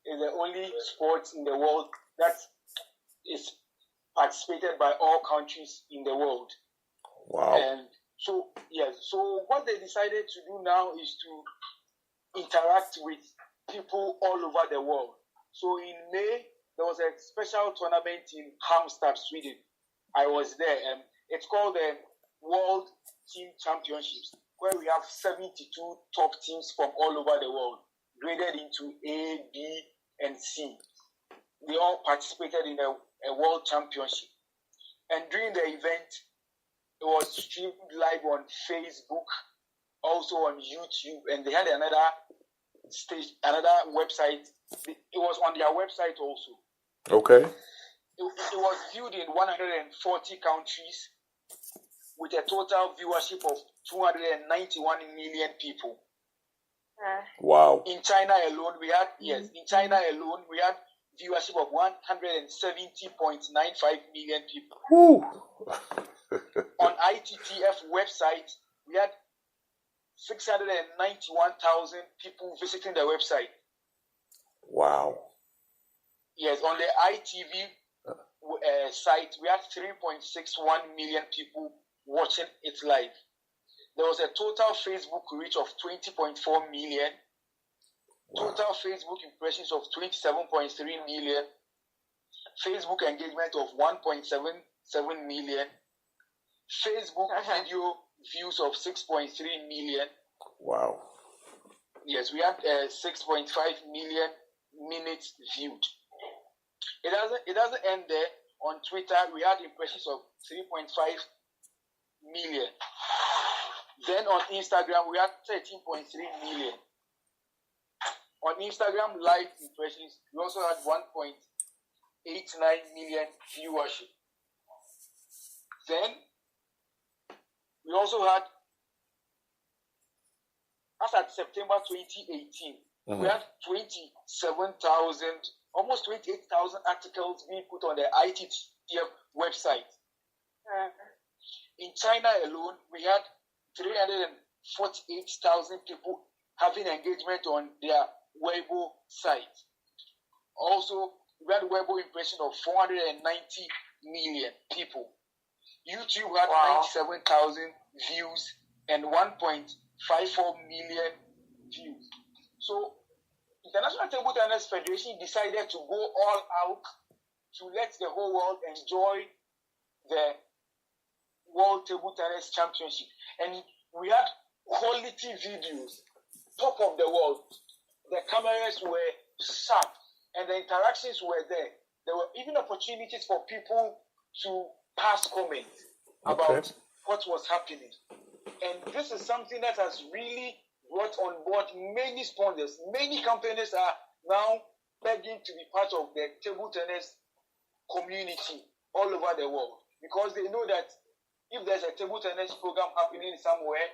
is the only sport in the world that is participated by all countries in the world. Wow. And so, yes, so what they decided to do now is to interact with people all over the world. So in May, there was a special tournament in Halmstad, Sweden. I was there. It's called the World Team Championships, where we have 72 top teams from all over the world, graded into A, B, and C. They all participated in a world championship. And during the event, it was streamed live on Facebook, also on YouTube, and they had another website. It was on their website also. Okay. It was viewed in 140 countries with a total viewership of 291 million people. Wow. In China alone, we had viewership of 170.95 million people. Woo. On ITTF website, we had 691,000 people visiting the website. Wow. Yes, on the ITV site, we had 3.61 million people watching it live. There was a total Facebook reach of 20.4 million, total Facebook impressions of 27.3 million, Facebook engagement of 1.77 million, Facebook video views of 6.3 million. Wow. Yes, we had 6.5 million minutes viewed. It doesn't end there. On Twitter, we had impressions of 3.5 million. Then on Instagram, we had 13.3 million. On Instagram live impressions, we also had 1.89 million viewership. Then we also had, as at September 2018, we had 27,000, almost 28,000 articles being put on the ITTF website. In China alone, we had 348,000 people having engagement on their Weibo site. Also, we had Weibo impression of 490 million people. YouTube had 97,000 views and 1.54 million views. So, International Table Tennis Federation decided to go all out to let the whole world enjoy the World Table Tennis Championship. And we had quality videos, top of the world. The cameras were sharp and the interactions were there. There were even opportunities for people to pass comments about what was happening. And this is something that has really brought on board many sponsors. Many companies are now begging to be part of the table tennis community all over the world, because they know that if there's a table tennis program happening somewhere,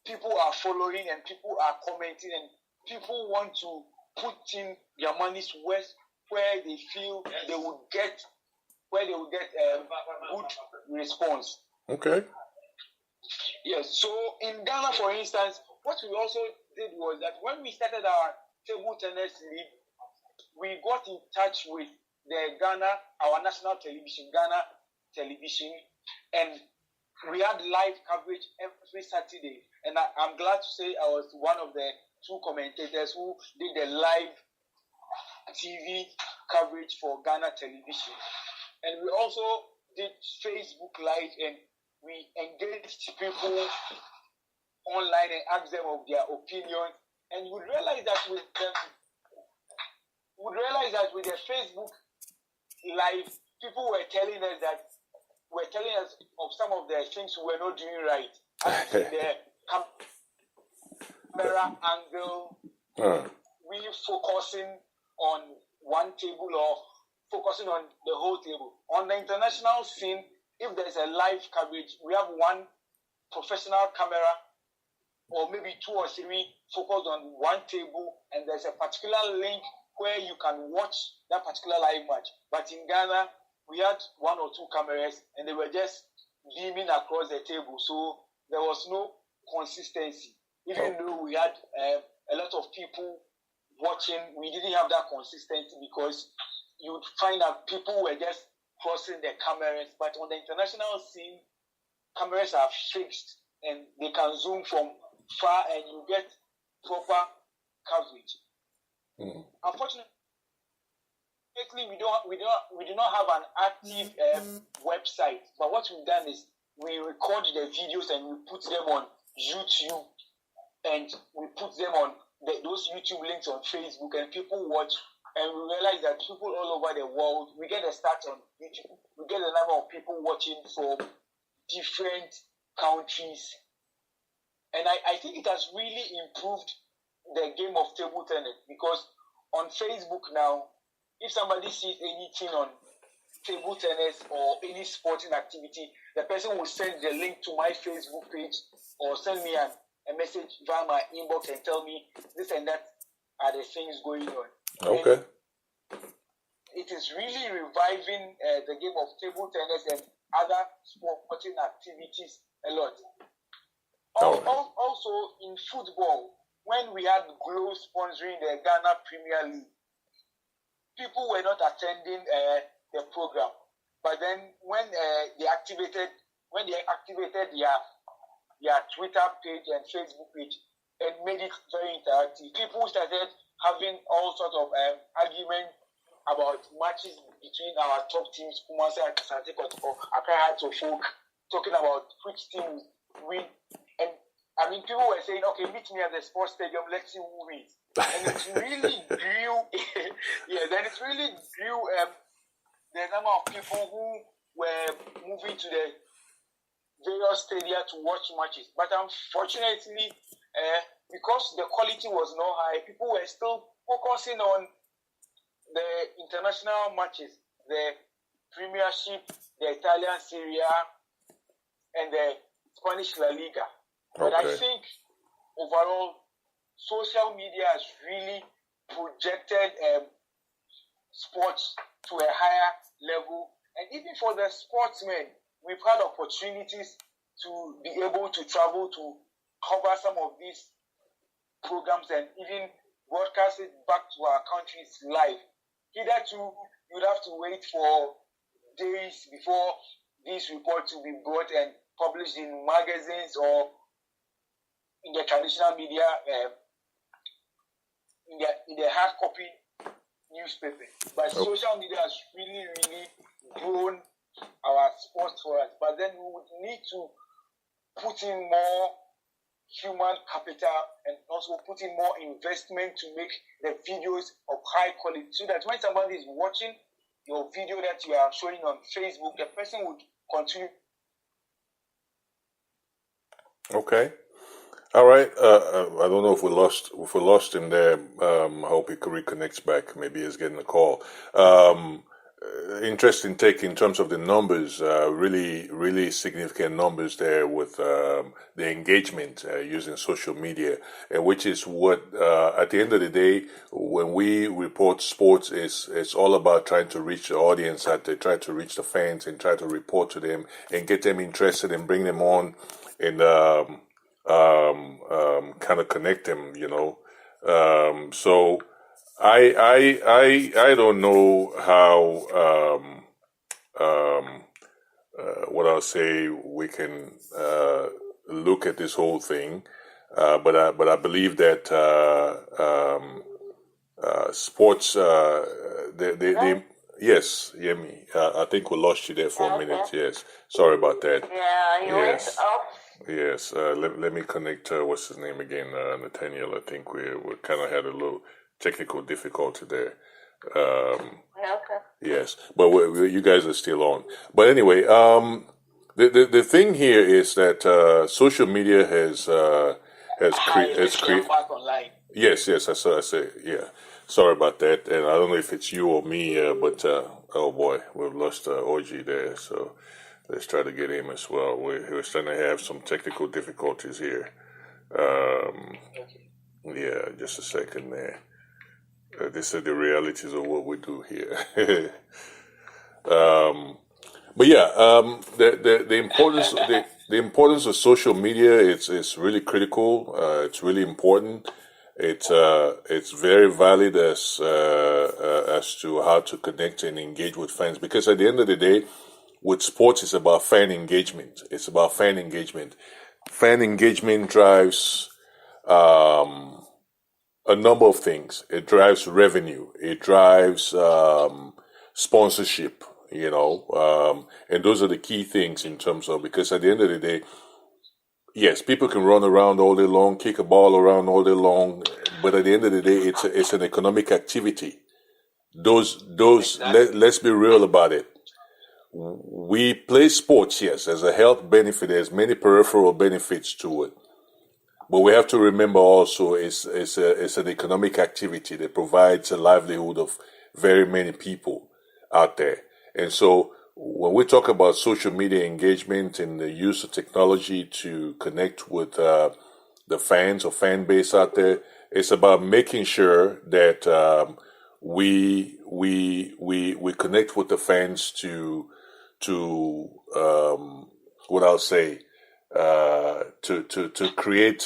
people are following and people are commenting and people want to put in their money's worth where they feel they will get good response. Okay. Yes. So in Ghana, for instance, what we also did was that when we started our table tennis league, we got in touch with the our national television, Ghana Television, and we had live coverage every Saturday. And I'm glad to say I was one of the two commentators who did the live TV coverage for Ghana Television. And we also did Facebook Live, and we engaged people online and asked them of their opinion. And you would realize that with the Facebook Live, people were telling us of some of the things we were not doing right. As the camera angle, we focusing on one table or focusing on the whole table. On the international scene, if there's a live coverage, we have one professional camera or maybe two or three focused on one table, and there's a particular link where you can watch that particular live match. But in Ghana, we had one or two cameras, and they were just beaming across the table. So there was no consistency. Even though we had a lot of people watching, we didn't have that consistency because you would find that people were just crossing their cameras. But on the international scene, cameras are fixed and they can zoom from far and you get proper coverage. Mm. Unfortunately, we do not have an active website. But what we've done is we record the videos and we put them on YouTube, and we put them on those YouTube links on Facebook, and people watch. And we realize that people all over the world, we get a start on YouTube. We get a number of people watching from different countries. And I think it has really improved the game of table tennis, because on Facebook now, if somebody sees anything on table tennis or any sporting activity, the person will send the link to my Facebook page or send me a message via my inbox and tell me this and that are the things going on. Okay. And it is really reviving the game of table tennis and other sporting activities a lot. Also in football, when we had Glow sponsoring the Ghana Premier League, people were not attending the program. But then when they activated their Twitter page and Facebook page and made it very interactive, people started having all sorts of arguments about matches between our top teams, Kumasi, Asante Kotoko, Accra Hearts of Oak, talking about which team win. And I mean, people were saying, okay, meet me at the sports stadium, let's see who wins. And it really grew, then it really grew the number of people who were moving to the various stadia to watch matches. But unfortunately, because the quality was not high, people were still focusing on the international matches, the Premiership, the Italian Serie A, and the Spanish La Liga. But I think overall, social media has really projected sports to a higher level. And even for the sportsmen, we've had opportunities to be able to travel to cover some of these programs and even broadcast it back to our countries live. Hitherto, you'd have to wait for days before these reports will be brought and published in magazines or in the traditional media, in the hard copy newspaper. But social media has really, really grown our sports for us. But then we would need to put in more human capital and also put in more investment to make the videos of high quality, so that when somebody is watching your video that you are showing on Facebook, the person would continue. Okay. All right. I don't know if we lost him there. I hope he reconnects back. Maybe he's getting a call. Interesting take in terms of the numbers. Really, really significant numbers there with the engagement using social media, and which is what at the end of the day, when we report sports, it's all about trying to reach the audience, try to reach the fans, and try to report to them and get them interested and bring them on and kind of connect them, so I don't know how what I'll say we can look at this whole thing, but I believe that sports yes, Yemi, I think we lost you there for a minute. Yes, sorry about that. Yeah, you went off. Yes, let me connect. What's his name again? Nathaniel. I think we kind of had a little technical difficulty there. Okay. Yes, but you guys are still on. But anyway, the thing here is that social media has created. Yes, I say yeah. Sorry about that, and I don't know if it's you or me, but oh boy, we've lost OG there. So let's try to get him as well. We're starting to have some technical difficulties here. Yeah, just a second there. These are the realities of what we do here. But yeah, the importance of social media is really critical. It's really important, It's very valid as to how to connect and engage with fans, because at the end of the day, with sports, it's about fan engagement. It's about fan engagement. Fan engagement drives a number of things. It drives revenue. It drives sponsorship. And those are the key things in terms of, because at the end of the day, yes, people can run around all day long, kick a ball around all day long, but at the end of the day, it's an economic activity. Let's be real about it. We play sports, yes, as a health benefit. There's many peripheral benefits to it, but we have to remember also it's an economic activity that provides a livelihood of very many people out there. And so when we talk about social media engagement and the use of technology to connect with the fans or fan base out there, it's about making sure that we connect with the fans to what I'll say to create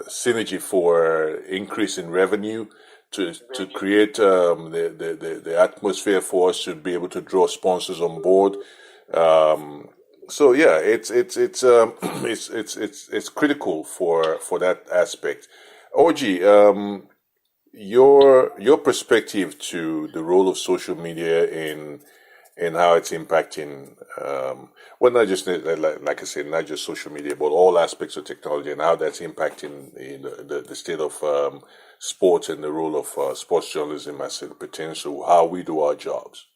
synergy for increase in revenue, to create the atmosphere for us to be able to draw sponsors on board. So yeah, it's critical for that aspect. OG, your perspective to the role of social media in how it's impacting, not just like I said, not just social media, but all aspects of technology and how that's impacting the state of sports and the role of sports journalism as it pertains to how we do our jobs.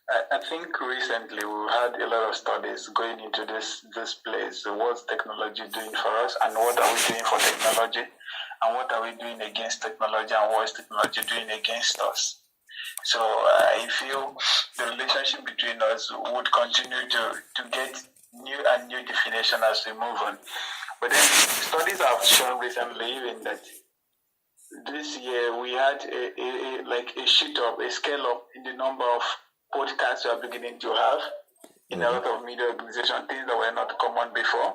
I think recently we've had a lot of studies going into this place. So what's technology doing for us, and what are we doing for technology, and what are we doing against technology, and what is technology doing against us? So I feel the relationship between us would continue to get new and new definition as we move on. But then studies have shown recently even that this year we had a scale up in the number of podcasts we are beginning to have in a lot of media organizations, things that were not common before.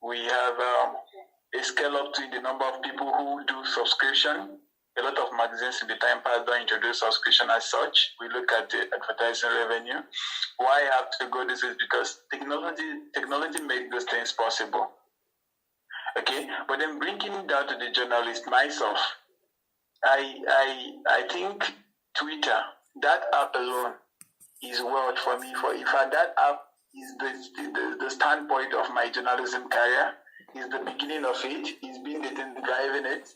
We have a scale up to the number of people who do subscription. A lot of magazines in the time past don't introduce subscription as such. We look at the advertising revenue. Why I have to go this is because technology makes those things possible. Okay, but then bringing it down to the journalist myself, I think Twitter, that app alone is world for me. In fact, that app is the standpoint of my journalism career. Is the beginning of it. It's been the thing driving it.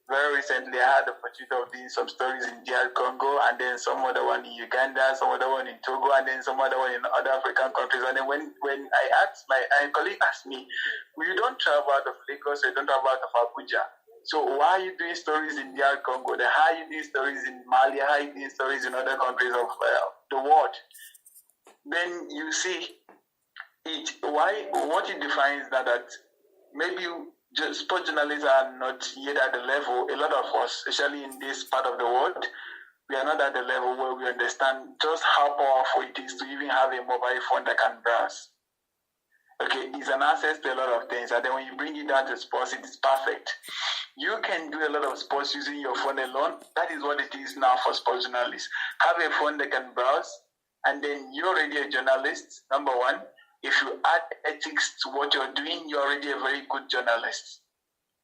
Very recently, I had the opportunity of doing some stories in DR Congo, and then some other one in Uganda, some other one in Togo, and then some other one in other African countries. And then when I asked my colleague asked me, well, you don't travel out of Lagos, you don't travel out of Abuja. So why are you doing stories in DR Congo? Then how are you doing stories in Mali? How are you doing stories in other countries of the world? Then you see it. What it defines that maybe sport journalists are not yet at the level. A lot of us, especially in this part of the world, we are not at the level where we understand just how powerful it is to even have a mobile phone that can browse. Okay, it's an access to a lot of things, and then when you bring it down to sports, it is perfect. You can do a lot of sports using your phone alone. That is what it is now for sports journalists. Have a phone that can browse, and then you're already a journalist, number one. If you add ethics to what you're doing, you're already a very good journalist.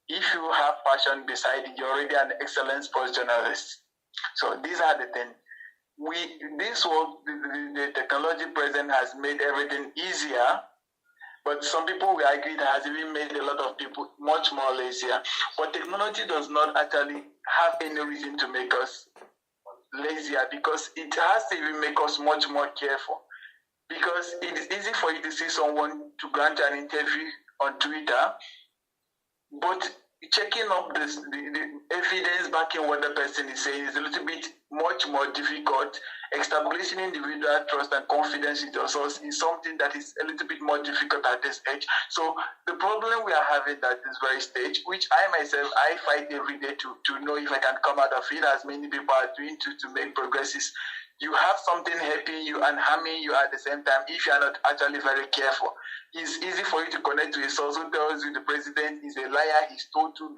If you have passion beside it, you're already an excellent sports journalist. So these are the things. This world, the technology present has made everything easier, but some people will argue it has even made a lot of people much more lazier. But technology does not actually have any reason to make us lazier, because it has to even make us much more careful. Because it is easy for you to see someone to grant an interview on Twitter, but checking up the evidence backing what the person is saying is a little bit much more difficult. Establishing individual trust and confidence in your source is something that is a little bit more difficult at this age. So the problem we are having at this very stage, which I fight every day to know if I can come out of it, as many people are doing to make progresses, You have something helping you and harming you at the same time if you are not actually very careful. It's easy for you to connect to a source who tells you the president is a liar, he's told to